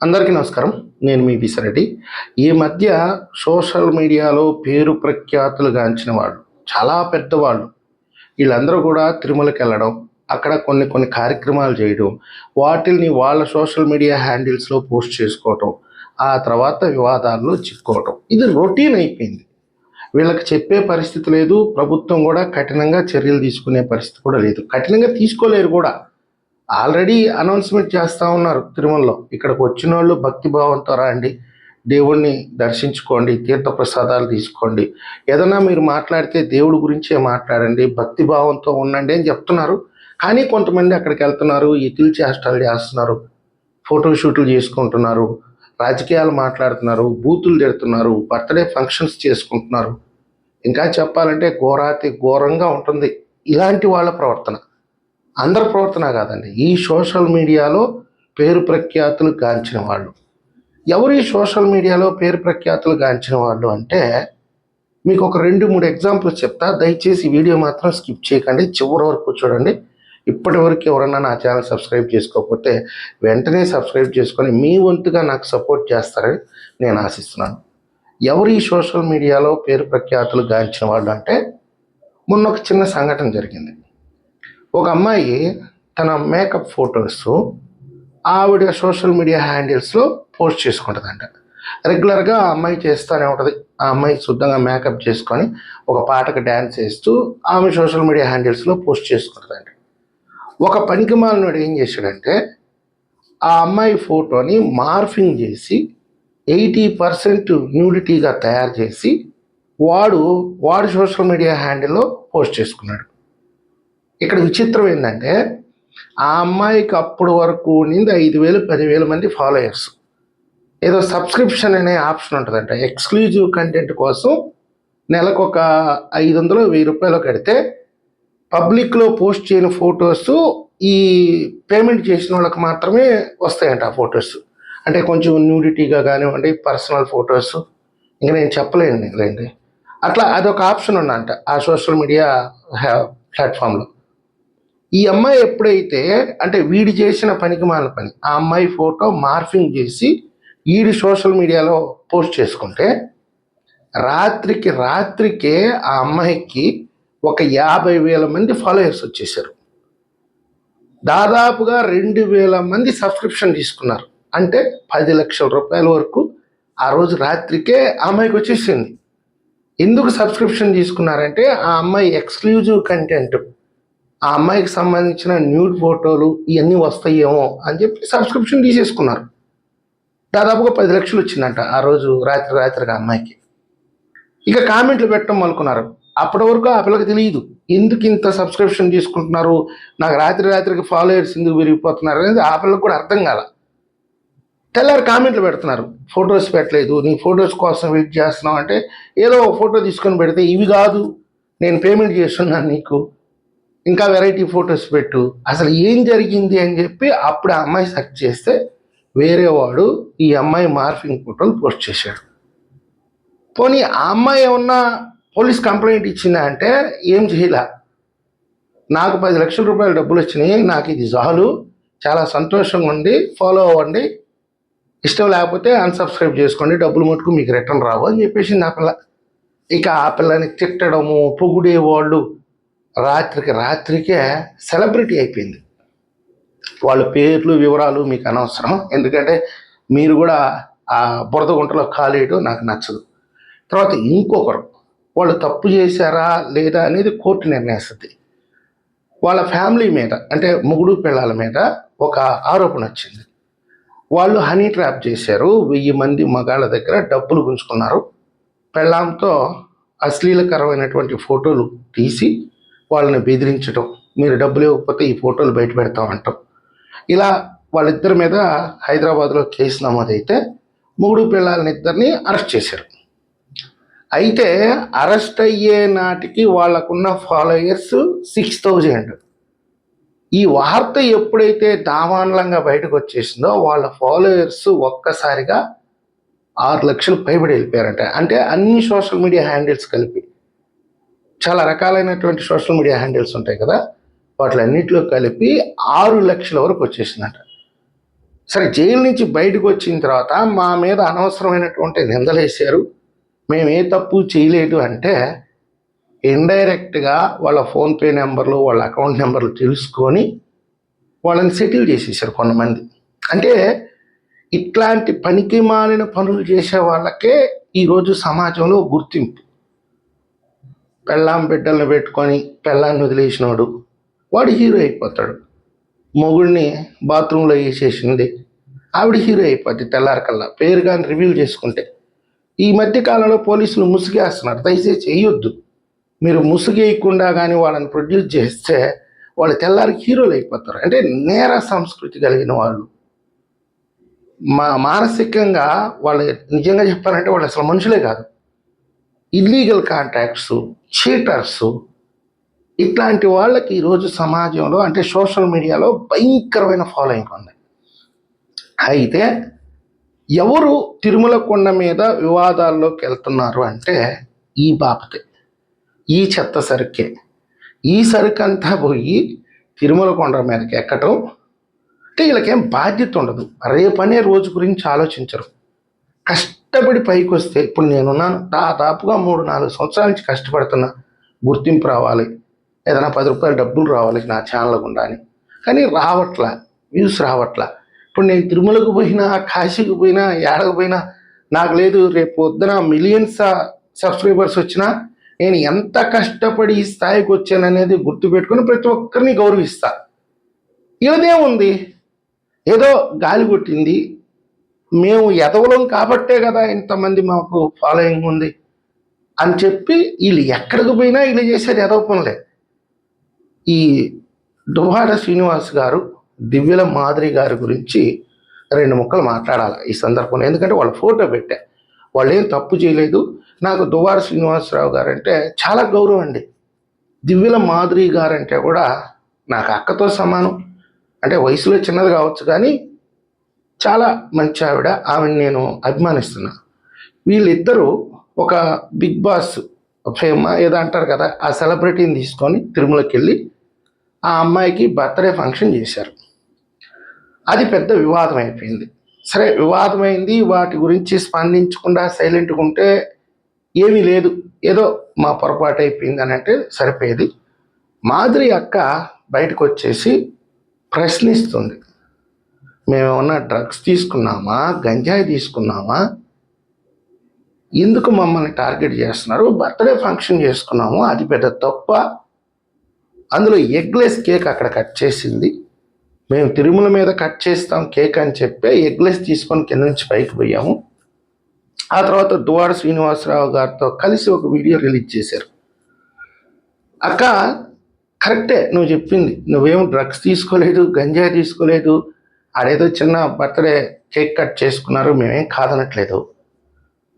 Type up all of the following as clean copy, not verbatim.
అందరికీ నమస్కారం. నేను మీ విసరెడ్డి. ఈ మధ్య సోషల్ మీడియాలో పేరు ప్రఖ్యాతులు గాంచిన వాళ్ళు, చాలా పెద్దవాళ్ళు, వీళ్ళందరూ కూడా తిరుమలకెళ్ళడం, అక్కడ కొన్ని కార్యక్రమాలు చేయడం, వాటిల్ని వాళ్ళ సోషల్ మీడియా హ్యాండిల్స్లో పోస్ట్ చేసుకోవటం, ఆ తర్వాత వివాదాల్లో చిక్కుకోవటం. ఇది రొటీన్ అయిపోయింది. వీళ్ళకి చెప్పే పరిస్థితి లేదు. ప్రభుత్వం కూడా కఠినంగా చర్యలు తీసుకునే పరిస్థితి కూడా లేదు. కఠినంగా తీసుకోలేరు కూడా. ఆల్రెడీ అనౌన్స్మెంట్ చేస్తూ ఉన్నారు తిరుమలలో, ఇక్కడికి వచ్చిన వాళ్ళు భక్తిభావంతో రండి, దేవుణ్ణి దర్శించుకోండి, తీర్థప్రసాదాలు తీసుకోండి, ఏదైనా మీరు మాట్లాడితే దేవుడి గురించే మాట్లాడండి, భక్తిభావంతో ఉండండి అని చెప్తున్నారు. కానీ కొంతమంది అక్కడికి వెళ్తున్నారు, ఎకిల్ చేష్టాలు చేస్తున్నారు, ఫోటోషూట్లు చేసుకుంటున్నారు, రాజకీయాలు మాట్లాడుతున్నారు, బూతులు తిడుతున్నారు, బర్త్డే ఫంక్షన్స్ చేసుకుంటున్నారు. ఇంకా చెప్పాలంటే ఘోరాతి ఘోరంగా ఉంటుంది ఇలాంటి వాళ్ళ ప్రవర్తన. అందరి ప్రవర్తన కాదండి, ఈ సోషల్ మీడియాలో పేరు ప్రఖ్యాతులు గాంచిన వాళ్ళు. ఎవరు ఈ సోషల్ మీడియాలో పేరు ప్రఖ్యాతులు గాంచిన వాళ్ళు అంటే, మీకు ఒక 2-3 ఎగ్జాంపుల్స్ చెప్తా. దయచేసి వీడియో మాత్రం స్కిప్ చేయకండి, చివరి వరకు చూడండి. ఇప్పటి వరకు ఎవరన్నా నా ఛానల్ సబ్స్క్రైబ్ చేసుకోకపోతే వెంటనే సబ్స్క్రైబ్ చేసుకొని మీ వంతుగా నాకు సపోర్ట్ చేస్తారని నేను ఆశిస్తున్నాను. ఎవరు ఈ సోషల్ మీడియాలో పేరు ప్రఖ్యాతులు గాంచిన వాళ్ళు అంటే, మొన్న ఒక చిన్న సంఘటన జరిగింది. ఒక అమ్మాయి తన మేకప్ ఫొటోస్ ఆవిడ సోషల్ మీడియా హ్యాండిల్స్లో పోస్ట్ చేసుకుంటుందంట. రెగ్యులర్గా ఆ అమ్మాయి చేస్తూనే ఉంటుంది. ఆ అమ్మాయి శుద్ధంగా మేకప్ చేసుకొని ఒక పాటకు డ్యాన్స్ చేస్తూ ఆమె సోషల్ మీడియా హ్యాండిల్స్లో పోస్ట్ చేసుకుంటుందంట. ఒక పనికిమాలినోడు ఏం చేశాడంటే, ఆ అమ్మాయి ఫోటోని మార్ఫింగ్ చేసి 80% న్యూడిటీగా తయారు చేసి వాడు సోషల్ మీడియా హ్యాండిల్లో పోస్ట్ చేసుకున్నాడు. ఇక్కడ విచిత్రం ఏంటంటే, ఆ అమ్మాయికి అప్పుడు వరకు ఉండింది 5,000-10,000 మంది ఫాలోయర్స్. ఏదో సబ్స్క్రిప్షన్ అనే ఆప్షన్ ఉంటుందంట. ఎక్స్క్లూజివ్ కంటెంట్ కోసం నెలకు ఒక 500-1000 రూపాయలు కడితే పబ్లిక్లో పోస్ట్ చేయని ఫొటోస్ ఈ పేమెంట్ చేసిన వాళ్ళకి మాత్రమే వస్తాయంట ఆ ఫొటోస్. అంటే కొంచెం న్యూడిటీగా కానివ్వండి, పర్సనల్ ఫొటోస్, ఇంకా నేను చెప్పలేను లేండి. అట్లా అదొక ఆప్షన్ ఉందంట ఆ సోషల్ మీడియా ప్లాట్ఫామ్లో. ఈ అమ్మాయి ఎప్పుడైతే, అంటే వీడి చేసిన పనికి మాలిన పని, ఆ అమ్మాయి ఫోటో మార్ఫింగ్ చేసి వీడి సోషల్ మీడియాలో పోస్ట్ చేసుకుంటే, రాత్రికే ఆ అమ్మాయికి ఒక 50,000 మంది ఫాలోయర్స్ వచ్చేసారు. దాదాపుగా 2,000 మంది సబ్స్క్రిప్షన్ తీసుకున్నారు. అంటే 10 లక్షల రూపాయల వరకు ఆ రోజు రాత్రికే ఆ అమ్మాయికి వచ్చేసింది. ఎందుకు సబ్స్క్రిప్షన్ తీసుకున్నారంటే, ఆ అమ్మాయి ఎక్స్క్లూజివ్ కంటెంట్, ఆ అమ్మాయికి సంబంధించిన న్యూడ్ ఫోటోలు ఇవన్నీ వస్తాయేమో అని చెప్పి సబ్స్క్రిప్షన్ తీసేసుకున్నారు. దాదాపుగా 10 లక్షలు వచ్చిందంట ఆ రోజు రాత్రిగా అమ్మాయికి. ఇక కామెంట్లు పెట్టడం అనుకున్నారు. అప్పటి వరకు ఆ పిల్లకి తెలియదు ఎందుకు ఇంత సబ్స్క్రిప్షన్ తీసుకుంటున్నారు, నాకు రాత్రికి ఫాలోయర్స్ ఎందుకు పెరిగిపోతున్నారు అనేది ఆ పిల్లకి కూడా అర్థం కాల. తెల్లారి కామెంట్లు పెడుతున్నారు, ఫొటోస్ పెట్టలేదు, నీ ఫొటోస్ కోసం వెయిట్ చేస్తున్నావు అంటే, ఏదో ఒక ఫోటో తీసుకొని పెడితే ఇవి కాదు, నేను పేమెంట్ చేస్తున్నాను నీకు, ఇంకా వెరైటీ ఫొటోస్ పెట్టు, అసలు ఏం జరిగింది అని చెప్పి అప్పుడు ఆ అమ్మాయి సెర్చ్ చేస్తే వేరే వాడు ఈ అమ్మాయి మార్ఫింగ్ ఫోటోలు పోస్ట్ చేశాడు. పోనీ ఆ అమ్మాయి ఏమన్నా పోలీస్ కంప్లైంట్ ఇచ్చిందా అంటే ఏం చేయలే. నాకు 10 లక్షల రూపాయలు డబ్బులు వచ్చినాయి, నాకు ఇది చాలు, చాలా సంతోషంగా ఉంది, ఫాలో అవ్వండి, ఇష్టం లేకపోతే అన్సబ్స్క్రైబ్ చేసుకోండి, డబ్బులు మటుకు మీకు రిటర్న్ రావు అని చెప్పేసింది ఆ పిల్ల. ఇక ఆ పిల్లని తిట్టడము, పొగిడేవాళ్ళు రాత్రికే సెలబ్రిటీ అయిపోయింది. వాళ్ళ పేర్లు వివరాలు మీకు అనవసరం, ఎందుకంటే మీరు కూడా ఆ బురద గుంటలో కాలేయడం నాకు నచ్చదు. తర్వాత ఇంకొకరు, వాళ్ళు తప్పు చేశారా లేదా అనేది కోర్టు నిర్ణయిస్తుంది. వాళ్ళ ఫ్యామిలీ మీద, అంటే మొగుడు పిల్లల మీద ఒక ఆరోపణ వచ్చింది. వాళ్ళు హనీ ట్రాప్ చేశారు, 1000 మంది మగాళ్ళ దగ్గర డబ్బులు గుంజుకున్నారు, పెళ్ళాంతో అశ్లీలకరమైనటువంటి ఫోటోలు తీసి వాళ్ళని బెదిరించడం, మీరు డబ్బులు ఇవ్వకపోతే ఈ ఫోటోలు బయట పెడతామంటాం. ఇలా వాళ్ళిద్దరి మీద హైదరాబాద్లో కేసు నమోదైతే మొగుడు పిల్లలని ఇద్దరిని అరెస్ట్ చేశారు. అయితే అరెస్ట్ అయ్యే నాటికి వాళ్ళకున్న ఫాలోయర్స్ 6,000. ఈ వార్త ఎప్పుడైతే దావాన్లంగా బయటకు వచ్చేసిందో వాళ్ళ ఫాలోయర్స్ ఒక్కసారిగా 6 లక్షలు పైబడి వెళ్ళిపోయారంట. అంటే అన్ని సోషల్ మీడియా హ్యాండిల్స్ కలిపి, చాలా రకాలైనటువంటి సోషల్ మీడియా హ్యాండిల్స్ ఉంటాయి కదా, వాటిలన్నింటిలో కలిపి 6 లక్షల వరకు వచ్చేసిందంట. సరే జైలు నుంచి బయటకు వచ్చిన తర్వాత మా మీద అనవసరమైనటువంటి నిందలేశారు, మేము ఏ తప్పు చేయలేదు అంటే ఇండైరెక్ట్గా వాళ్ళ ఫోన్పే నెంబర్లు వాళ్ళ అకౌంట్ నెంబర్లు తెలుసుకొని వాళ్ళని సెటిల్ చేసేసారు కొంతమంది. అంటే ఇట్లాంటి పనికి మాలిన పనులు చేసే వాళ్ళకే ఈరోజు సమాజంలో గుర్తింపు. పెళ్ళాం బిడ్డలను పెట్టుకొని పెళ్ళాన్ని వదిలేసినోడు వాడు హీరో అయిపోతాడు. మొగుడిని బాత్రూంలో వేసేసింది ఆవిడ హీరో అయిపోద్ది తెల్లారికల్లా, పేరు కానీ రివీల్ చేసుకుంటే. ఈ మధ్య కాలంలో పోలీసులు ముసుగేస్తున్నారు, దయచేసి చేయొద్దు. మీరు ముసుగేయకుండా కానీ వాళ్ళని ప్రొడ్యూస్ చేస్తే వాళ్ళు తెల్లారి హీరోలు అయిపోతారు. అంటే నేర సంస్కృతి కలిగిన వాళ్ళు, మానసికంగా వాళ్ళు నిజంగా చెప్పాలంటే వాళ్ళు అసలు మనుషులే కాదు. ఇల్లీగల్ కాంటాక్ట్స్, చీటర్స్, ఇట్లాంటి వాళ్ళకి ఈరోజు సమాజంలో అంటే సోషల్ మీడియాలో భయంకరమైన ఫాలోయింగ్ ఉంది. అయితే ఎవరు తిరుమల కొండ మీద వివాదాల్లోకి వెళ్తున్నారు అంటే ఈ బాపతే, ఈ చెత్త సరుకే. ఈ సరుకు అంతా పోయి తిరుమల కొండ మీదకి ఎక్కటం అంటే వీళ్ళకేం బాధ్యత ఉండదు. రేపనే రోజు గురించి ఆలోచించరు. కష్టపడి పైకి వస్తే, ఇప్పుడు నేనున్నాను, దాదాపుగా 3-4 సంవత్సరాల నుంచి కష్టపడుతున్నా, గుర్తింపు రావాలి, ఏదైనా 10 రూపాయలు డబ్బులు రావాలి నా ఛానల్ గుండా అని. కానీ రావట్లా, వ్యూస్ రావట్లా. ఇప్పుడు నేను తిరుమలకు పోయినా, కాశీకి పోయినా, ఏడకు పోయినా నాకు లేదు. రేపు పొద్దున మిలియన్స్ సబ్స్క్రైబర్స్ వచ్చినా నేను ఎంత కష్టపడి ఈ స్థాయికి వచ్చాననేది గుర్తుపెట్టుకుని ప్రతి ఒక్కరిని గౌరవిస్తా. ఇదే ఉంది, ఏదో గాలి కొట్టింది, మేము ఎదవలం కాబట్టే కదా ఇంతమంది మాకు ఫాలోయింగ్ ఉంది అని చెప్పి వీళ్ళు ఎక్కడికి పోయినా వీళ్ళు చేసేది ఎదవ పనులే. ఈ దువ్వాడ శ్రీనివాస్ గారు, దివ్యల మాదిరి గారి గురించి 2 ముక్కలు మాట్లాడాలి ఈ సందర్భంలో. ఎందుకంటే వాళ్ళ ఫోటో పెట్టా, వాళ్ళు ఏం తప్పు చేయలేదు. నాకు దువ్వాడ శ్రీనివాసరావు గారు అంటే చాలా గౌరవం అండి. దివ్యల మాదిరి గారు అంటే కూడా నాకు అక్కతో సమానం. అంటే వయసులో చిన్నది కావచ్చు కానీ చాలా మంచి ఆవిడ, ఆమెను నేను అభిమానిస్తున్నా. వీళ్ళిద్దరూ ఒక బిగ్ బాస్ ఫేమ్ ఏదో అంటారు కదా, ఆ సెలబ్రిటీని తీసుకొని తిరుమలకి వెళ్ళి ఆ అమ్మాయికి బర్త్డే ఫంక్షన్ చేశారు. అది పెద్ద వివాదం అయిపోయింది. సరే వివాదమైంది, వాటి గురించి స్పందించకుండా సైలెంట్గా ఉంటే ఏమీ లేదు, ఏదో మా పొరపాటు అయిపోయింది అని అంటే సరిపోయేది. మాదిరి అక్క బయటకు వచ్చేసి ప్రశ్నిస్తుంది, మేమేమన్నా డ్రగ్స్ తీసుకున్నామా, గంజాయి తీసుకున్నామా, ఎందుకు మమ్మల్ని టార్గెట్ చేస్తున్నారు, బర్త్డే ఫంక్షన్ చేసుకున్నాము, అది పెద్ద తప్ప. అందులో ఎగ్లెస్ కేక్ అక్కడ కట్ చేసింది, మేము తిరుమల మీద కట్ చేస్తాం కేక్ అని చెప్పి ఎగ్లెస్ తీసుకొని కింద నుంచి పైకి పోయాము. ఆ తర్వాత దువ్వాడ శ్రీనివాసరావు గారితో కలిసి ఒక వీడియో రిలీజ్ చేశారు. అక్క కరెక్టే నువ్వు చెప్పింది, నువ్వేం డ్రగ్స్ తీసుకోలేదు, గంజాయి తీసుకోలేదు, ఆడేదో చిన్న బర్త్డే కేక్ కట్ చేసుకున్నారు, మేమేం కాదనట్లేదు.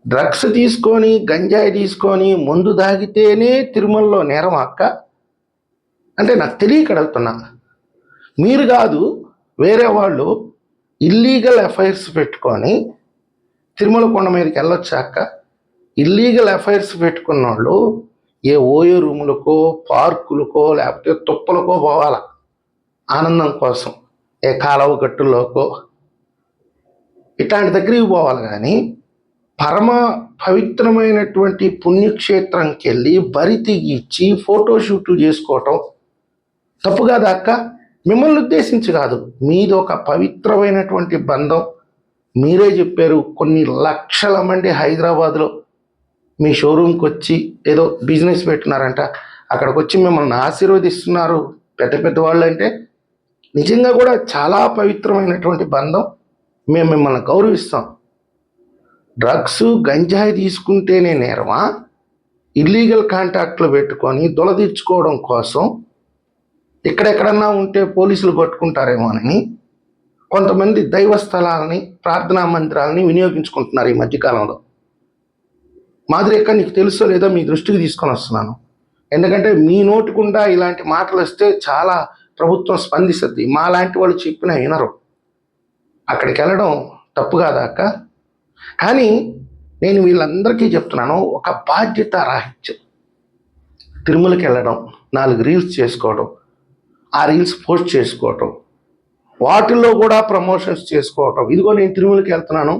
డ్రగ్స్ తీసుకొని గంజాయి తీసుకొని మందు తాగితేనే తిరుమలలో నేరం అక్క అంటే నాకు తెలియక అడుగుతున్నా. మీరు కాదు, వేరే వాళ్ళు ఇల్లీగల్ ఎఫ్ఐఆర్స్ పెట్టుకొని తిరుమల కొండ మీదకి వెళ్ళొచ్చాక ఇల్లీగల్ ఎఫ్ఐఆర్స్ పెట్టుకున్న వాళ్ళు ఏ ఓయో రూములకో, పార్కులకో, లేకపోతే తుప్పలకో పోవాల ఆనందం కోసం, ఏ కాలువ గట్టుల్లోకో ఇట్లాంటి దగ్గరికి పోవాలి. కానీ పరమ పవిత్రమైనటువంటి పుణ్యక్షేత్రంకి వెళ్ళి బరి తెగిచ్చి ఫోటోషూట్లు చేసుకోవటం తప్పు కాదా అక్క? మిమ్మల్ని ఉద్దేశించి కాదు, మీది ఒక పవిత్రమైనటువంటి బంధం. మీరే చెప్పారు, కొన్ని లక్షల మంది హైదరాబాద్లో మీ షోరూమ్కి వచ్చి ఏదో బిజినెస్ పెట్టినారంట, అక్కడికి వచ్చి మిమ్మల్ని ఆశీర్వదిస్తున్నారు పెద్ద పెద్ద వాళ్ళు. అంటే నిజంగా కూడా చాలా పవిత్రమైనటువంటి బంధం, మేము మిమ్మల్ని గౌరవిస్తాం. డ్రగ్స్ గంజాయి తీసుకుంటేనే నేరమా, ఇల్లీగల్ కాంటాక్ట్లు పెట్టుకొని దొలదీర్చుకోవడం కోసం ఎక్కడెక్కడన్నా ఉంటే పోలీసులు పట్టుకుంటారేమోనని కొంతమంది దైవ స్థలాలని, ప్రార్థనా మందిరాలని వినియోగించుకుంటున్నారు ఈ మధ్యకాలంలో. మాదిరి ఎక్కడ నీకు తెలుసో లేదో మీ దృష్టికి తీసుకొని వస్తున్నాను. ఎందుకంటే మీ నోటికుండా ఇలాంటి మాటలు వస్తే చాలా ప్రభుత్వం స్పందిస్తుంది, మా లాంటి వాళ్ళు చెప్పినా వినరు. అక్కడికి వెళ్ళడం తప్పు కాదా అక్క? కానీ నేను వీళ్ళందరికీ చెప్తున్నాను, ఒక బాధ్యత రాహిత్యం. తిరుమలకి వెళ్ళడం, 4 రీల్స్ చేసుకోవడం, ఆ రీల్స్ పోస్ట్ చేసుకోవటం, వాటిల్లో కూడా ప్రమోషన్స్ చేసుకోవటం. ఇదిగో నేను తిరుమలకి వెళ్తున్నాను,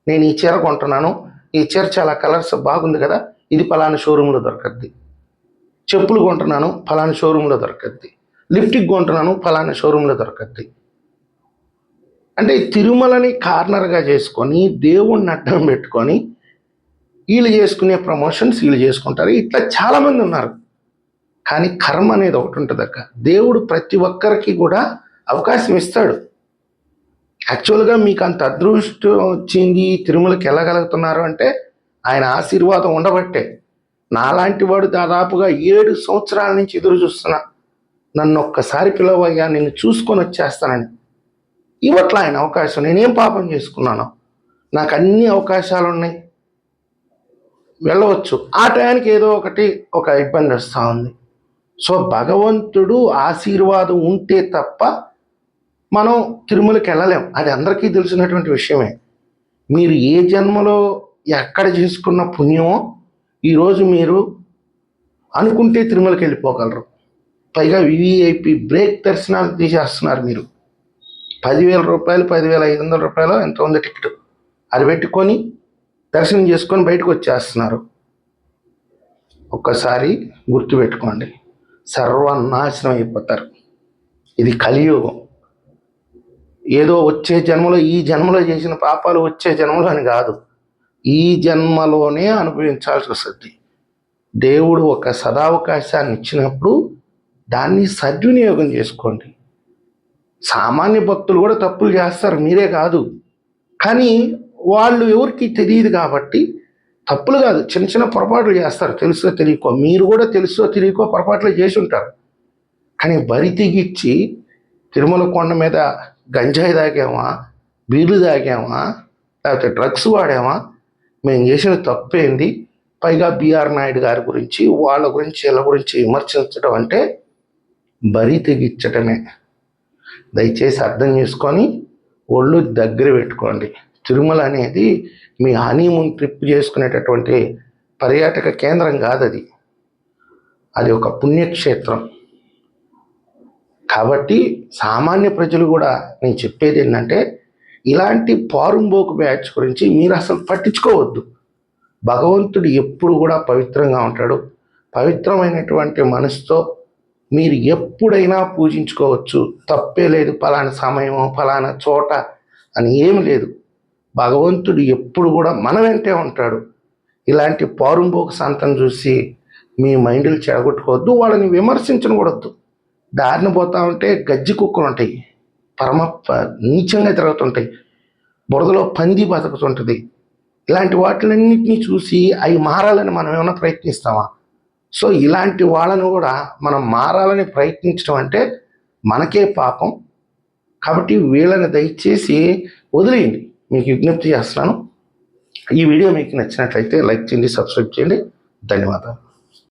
నేను ఈ చీర కొంటున్నాను, ఈ చీర చాలా కలర్స్ బాగుంది కదా, ఇది పలానా షోరూంలో దొరకద్ది. చెప్పులు కొంటున్నాను, ఫలానా షోరూంలో దొరకద్ది. లిప్టిక్ కొంటున్నాను, ఫలానా షోరూంలో దొరకద్ది. అంటే తిరుమలని కార్నర్గా చేసుకొని దేవుణ్ణి అడ్డం పెట్టుకొని వీళ్ళు చేసుకునే ప్రమోషన్స్ వీళ్ళు చేసుకుంటారు. ఇట్లా చాలామంది ఉన్నారు. కానీ కర్మ అనేది ఒకటి ఉంటుంది అక్క. దేవుడు ప్రతి ఒక్కరికి కూడా అవకాశం ఇస్తాడు. యాక్చువల్గా మీకు అంత అదృష్టం వచ్చింది, తిరుమలకి వెళ్ళగలుగుతున్నారు అంటే ఆయన ఆశీర్వాదం ఉండబట్టే. నాలాంటి వాడు దాదాపుగా 7 సంవత్సరాల నుంచి ఎదురు చూస్తున్నా, నన్ను ఒక్కసారి పిలవయ్యా, నిన్ను చూసుకొని వచ్చేస్తానని. ఇవట్లా ఆయన అవకాశం. నేనేం పాపం చేసుకున్నాను? నాకు అన్ని అవకాశాలు ఉన్నాయి, వెళ్ళవచ్చు. ఆ టయానికి ఏదో ఒక ఇబ్బంది వస్తూ ఉంది. సో భగవంతుడు ఆశీర్వాదం ఉంటే తప్ప మనం తిరుమలకి వెళ్ళలేం. అది అందరికీ తెలిసినటువంటి విషయమే. మీరు ఏ జన్మలో ఎక్కడ చేసుకున్న పుణ్యమో ఈరోజు మీరు అనుకుంటే తిరుమలకి వెళ్ళిపోగలరు. పైగా వివిఐపి బ్రేక్ దర్శనాలు తీసేస్తున్నారు. మీరు 10,000 రూపాయలు, 10,500 రూపాయలు ఎంత ఉంది టికెట్, అది పెట్టుకొని దర్శనం చేసుకొని బయటకు వచ్చేస్తున్నారు. ఒక్కసారి గుర్తుపెట్టుకోండి, సర్వనాశనం అయిపోతారు. ఇది కలియుగం. ఏదో వచ్చే జన్మలో, ఈ జన్మలో చేసిన పాపాలు వచ్చే జన్మలో అని కాదు, ఈ జన్మలోనే అనుభవించాల్సి వస్తుంది. దేవుడు ఒక సదావకాశాన్ని ఇచ్చినప్పుడు దాన్ని సద్వినియోగం చేసుకోండి. సామాన్య భక్తులు కూడా తప్పులు చేస్తారు, మీరే కాదు. కానీ వాళ్ళు ఎవరికి తెలియదు కాబట్టి తప్పులు కాదు, చిన్న చిన్న పొరపాట్లు చేస్తారు, తెలుసో తెలియకో. మీరు కూడా తెలుసో తెలియకో పొరపాట్లు చేసి ఉంటారు. కానీ బరి తెగిచ్చి తిరుమల కొండ మీద గంజాయి తాగామా, బీర్లు తాగామా, లేకపోతే డ్రగ్స్ వాడామా, మేము చేసిన తప్పేంది, పైగా బిఆర్ నాయుడు గారి గురించి, వాళ్ళ గురించి, వీళ్ళ గురించి విమర్శించడం అంటే బరి తెగిచ్చటమే. దయచేసి అర్థం చేసుకొని ఒళ్ళు దగ్గర పెట్టుకోండి. తిరుమల అనేది మీ హనీమూన్ ట్రిప్ చేసుకునేటటువంటి పర్యాటక కేంద్రం కాదు, అది ఒక పుణ్యక్షేత్రం. కాబట్టి సామాన్య ప్రజలు కూడా నేను చెప్పేది ఏంటంటే, ఇలాంటి పారుంబోకు బ్యాచ్ గురించి మీరు అసలు పట్టించుకోవద్దు. భగవంతుడు ఎప్పుడు కూడా పవిత్రంగా ఉంటాడు. పవిత్రమైనటువంటి మనసుతో మీరు ఎప్పుడైనా పూజించుకోవచ్చు, తప్పే లేదు. ఫలానా సమయం, ఫలానా చోట అని ఏమి లేదు. భగవంతుడు ఎప్పుడు కూడా మన వెంటే ఉంటాడు. ఇలాంటి పారుంబోకు సంతం చూసి మీ మైండ్లు చెడగొట్టుకోవద్దు, వాళ్ళని విమర్శించకూడదు. దారిని పోతా ఉంటే గజ్జి కుక్కలు ఉంటాయి, పరమ నీచంగా తిరుగుతుంటాయి, బురదలో పంది బతుకుతుంటుంది. ఇలాంటి వాటిలన్నింటినీ చూసి అవి మారాలని మనం ఏమైనా ప్రయత్నిస్తామా? సో ఇలాంటి వాళ్ళను కూడా మనం మారాలని ప్రయత్నించడం అంటే మనకే పాపం. కాబట్టి వీళ్ళని దయచేసి వదిలేయండి. మీకు విజ్ఞప్తి చేస్తున్నాను. ఈ వీడియో మీకు నచ్చినట్లయితే లైక్ చేయండి, సబ్స్క్రైబ్ చేయండి. ధన్యవాదాలు.